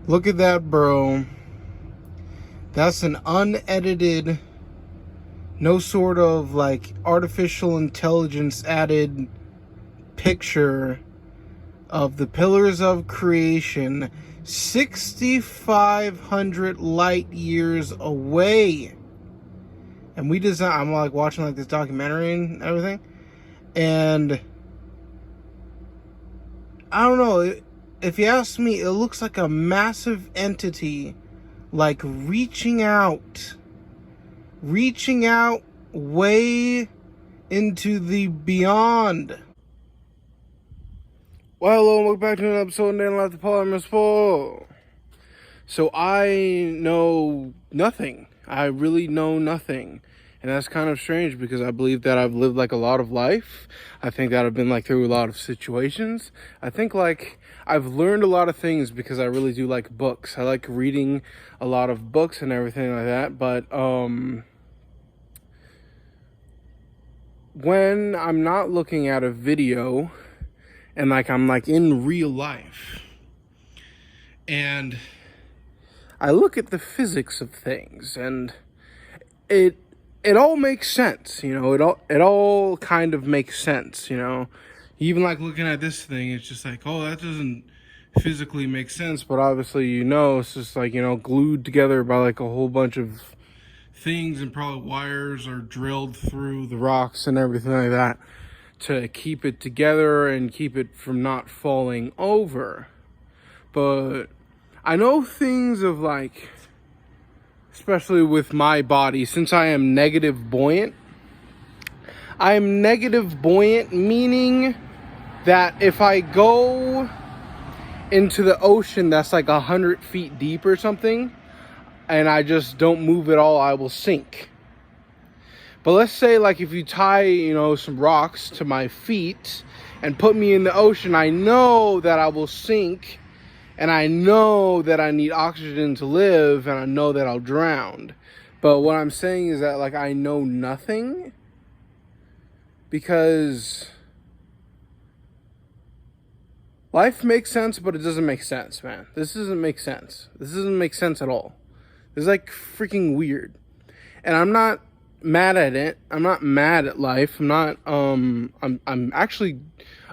Look at that, bro. That's an unedited, no sort of like artificial intelligence added picture of the pillars of creation 6,500 light years away. And I'm like watching like this documentary and everything. And I don't know, if you ask me, it looks like a massive entity, like reaching out way into the beyond. Well, hello, and welcome back to another episode of Dan Life, the Polymer's Full. So I know nothing. I really know nothing. And that's kind of strange because I believe that I've lived like a lot of life. I think that I've been like through a lot of situations. I think like I've learned a lot of things because I really do like books. I like reading a lot of books and everything like that. But when I'm not looking at a video and like I'm like in real life and I look at the physics of things and it all makes sense, you know, it all kind of makes sense, you know. Even like looking at this thing, it's just like, oh, that doesn't physically make sense, but obviously, you know, it's just like, you know, glued together by like a whole bunch of things, and probably wires are drilled through the rocks and everything like that to keep it together and keep it from not falling over. But I know things of like, especially with my body, since I am negative buoyant. I am negative buoyant, meaning that if I go into the ocean that's like 100 feet deep or something, and I just don't move at all, I will sink. But let's say like if you tie, you know, some rocks to my feet and put me in the ocean, I know that I will sink. And I know that I need oxygen to live, and I know that I'll drown. But what I'm saying is that, like, I know nothing because life makes sense, but it doesn't make sense, man. This doesn't make sense. This doesn't make sense at all. It's like freaking weird. And I'm not mad at it. I'm not mad at life. I'm actually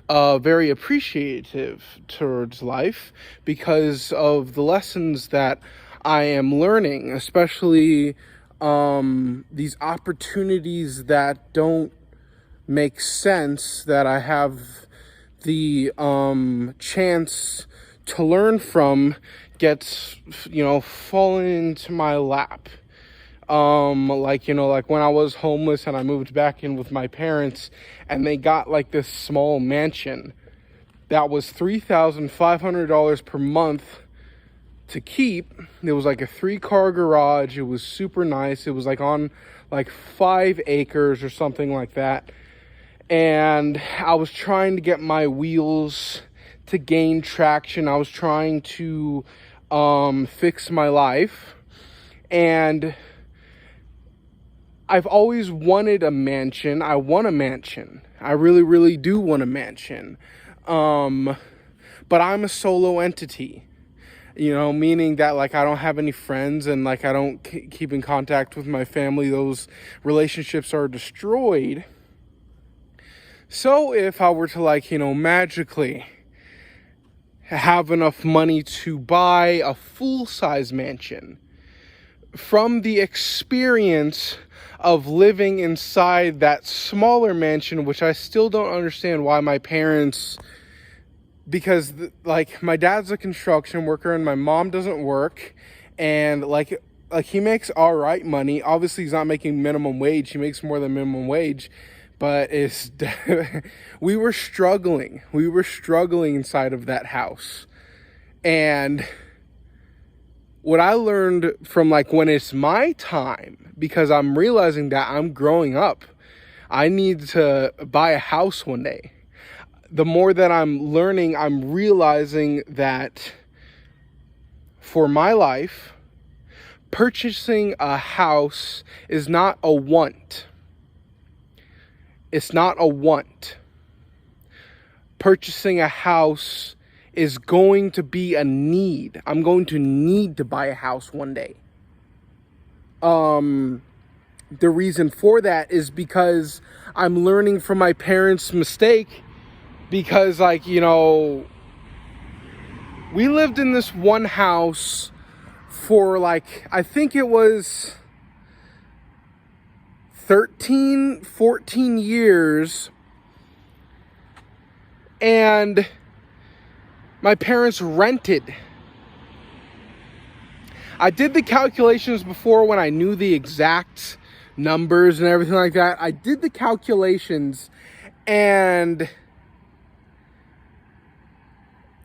very appreciative towards life because of the lessons that I am learning, especially these opportunities that don't make sense, that I have the chance to learn from, gets, you know, fallen into my lap. Like, you know, like when I was homeless and I moved back in with my parents and they got like this small mansion that was $3,500 per month to keep. It was like a 3-car garage. It was super nice. It was like on like 5 acres or something like that. And I was trying to get my wheels to gain traction. I was trying to fix my life. And I've always wanted a mansion. I want a mansion. I really, really do want a mansion. But I'm a solo entity, you know, meaning that like I don't have any friends and like I don't keep in contact with my family. Those relationships are destroyed. So if I were to like, you know, magically have enough money to buy a full-size mansion, from the experience of living inside that smaller mansion, which I still don't understand why my parents, because like my dad's a construction worker and my mom doesn't work, and like he makes all right money. Obviously he's not making minimum wage. He makes more than minimum wage, but we were struggling inside of that house. And what I learned from like when it's my time, because I'm realizing that I'm growing up, I need to buy a house one day. The more that I'm learning, I'm realizing that for my life, purchasing a house is not a want. It's not a want. Purchasing a house is going to be a need. I'm going to need to buy a house one day. The reason for that is because I'm learning from my parents' mistake. Because, like, you know, we lived in this one house for, like, I think it was 13, 14 years. And my parents rented. I did the calculations before when I knew the exact numbers and everything like that. I did the calculations, and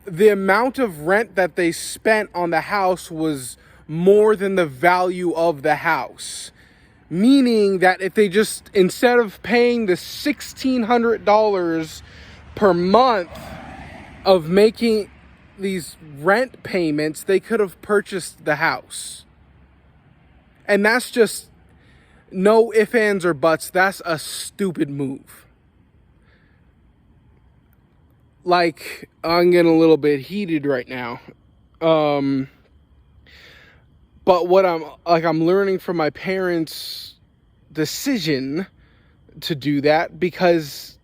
the amount of rent that they spent on the house was more than the value of the house. Meaning that if they just, instead of paying the $1,600 per month of making these rent payments, they could have purchased the house. And that's just no ifs, ands, or buts. That's a stupid move. Like, I'm getting a little bit heated right now. But what I'm learning from my parents' decision to do that, because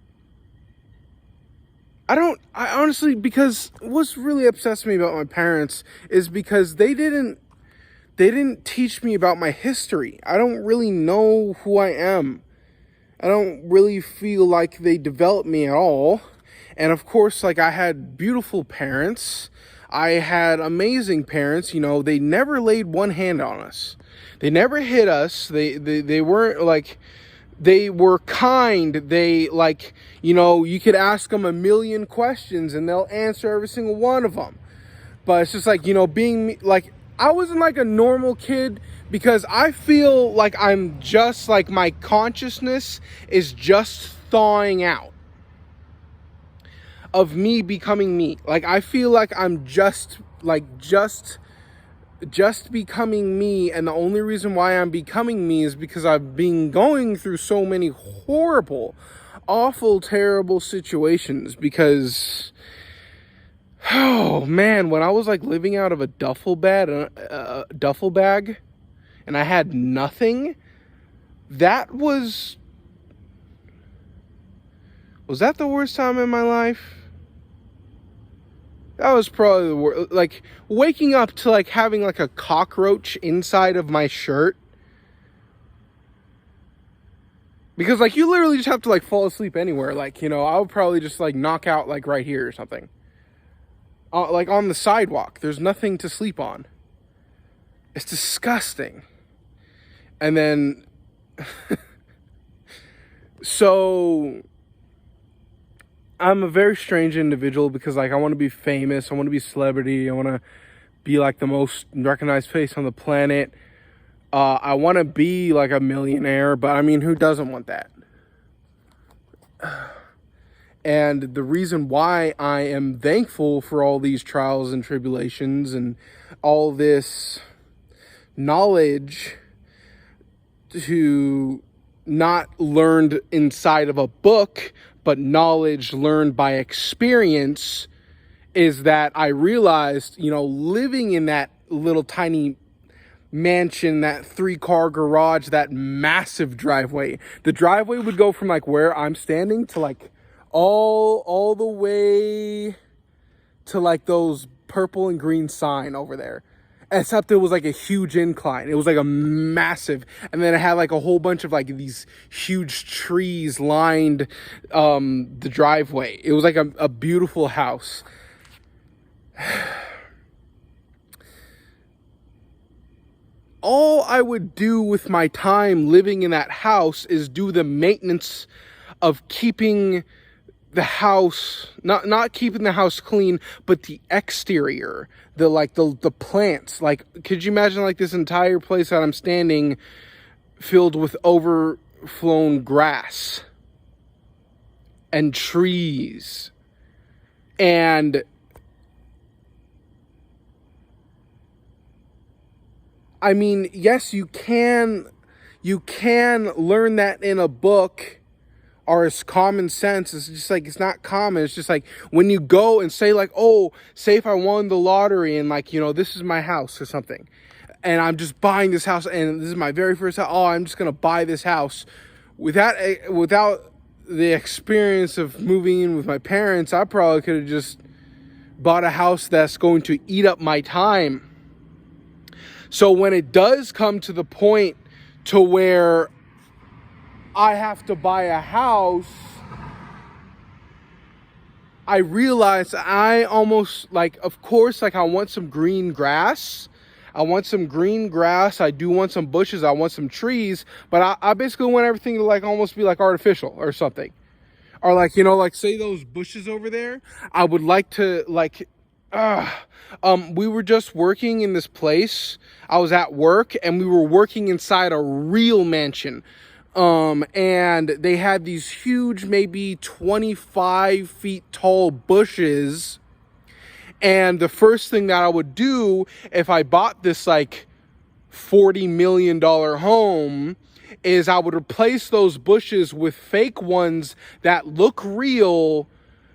because what's really upsets me about my parents is because they didn't teach me about my history. I don't really know who I am. I don't really feel like they developed me at all. And of course, like, I had beautiful parents. I had amazing parents. You know, they never laid one hand on us. They never hit us. They weren't like, they were kind. They, like, you know, you could ask them a million questions and they'll answer every single one of them. But it's just like, you know, being like, I wasn't like a normal kid because I feel like I'm just like, my consciousness is just thawing out of me becoming me. Like, I feel like I'm just becoming me, and the only reason why I'm becoming me is because I've been going through so many horrible, awful, terrible situations. Because, oh man, when I was like living out of a duffel bag, and I had nothing, that was that the worst time in my life? That was probably the worst. Like, waking up to like having like a cockroach inside of my shirt. Because like, you literally just have to like fall asleep anywhere. Like, you know, I would probably just like knock out like right here or something. Like on the sidewalk. There's nothing to sleep on. It's disgusting. And then so I'm a very strange individual because, like, I want to be famous. I want to be a celebrity. I want to be like the most recognized face on the planet. I want to be like a millionaire, but I mean, who doesn't want that? And the reason why I am thankful for all these trials and tribulations and all this knowledge to not learned inside of a book, but knowledge learned by experience, is that I realized, you know, living in that little tiny mansion, that 3-car garage, that massive driveway, the driveway would go from like where I'm standing to like all the way to like those purple and green sign over there. Except it was like a huge incline. It was like a massive, and then it had like a whole bunch of like these huge trees lined the driveway. It was like a beautiful house. All I would do with my time living in that house is do the maintenance of keeping the house, not keeping the house clean, but the exterior, the plants. Like, could you imagine like this entire place that I'm standing filled with overflown grass and trees? And I mean, yes, you can learn that in a book are as common sense. It's just like, it's not common. It's just like when you go and say like, oh, say if I won the lottery and like, this is my house or something, and I'm just buying this house and this is my very first house. Oh, I'm just going to buy this house without the experience of moving in with my parents. I probably could have just bought a house that's going to eat up my time. So when it does come to the point to where I have to buy a house, I realize I almost like, of course, like I want some green grass. I want some green grass. I do want some bushes. I want some trees. But I basically want everything to like almost be like artificial or something. Or like, like say those bushes over there. I would like to like, we were just working in this place. I was at work and we were working inside a real mansion. And they had these huge, maybe 25 feet tall bushes. And the first thing that I would do if I bought this like $40 million home is I would replace those bushes with fake ones that look real,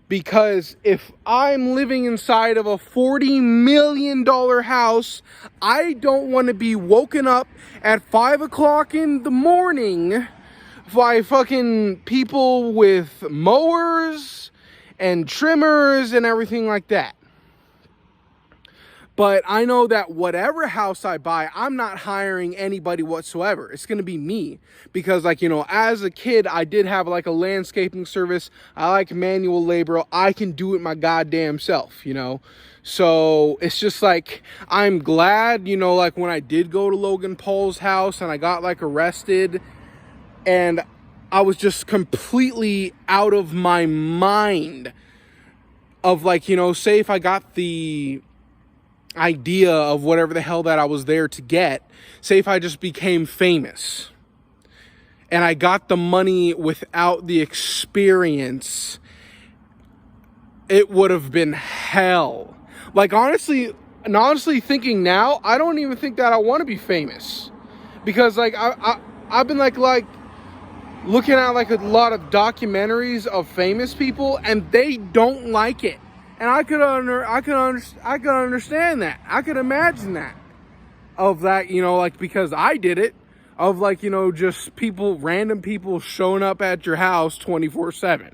because if I'm living inside of a $40 million house, I don't want to be woken up at 5 o'clock in the morning by fucking people with mowers and trimmers and everything like that. But I know that whatever house I buy, I'm not hiring anybody whatsoever. It's going to be me. Because like, as a kid, I did have like a landscaping service. I like manual labor. I can do it my goddamn self, So it's just like, I'm glad, like when I did go to Logan Paul's house and I got like arrested and I was just completely out of my mind of like, say if I got the idea of whatever the hell that I was there to get, say if I just became famous and I got the money without the experience, it would have been hell. Like honestly thinking now, I don't even think that I want to be famous, because like I've been like looking at like a lot of documentaries of famous people and they don't like it. And I could understand that. I could imagine that. Of that, like, because I did it. Of like, just random people showing up at your house 24/7.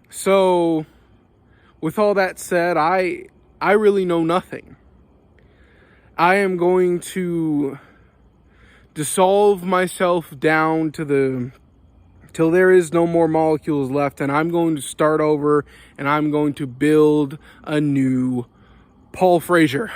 So, with all that said, I really know nothing. I am going to dissolve myself down to till there is no more molecules left, and I'm going to start over and I'm going to build a new Paul Frazier.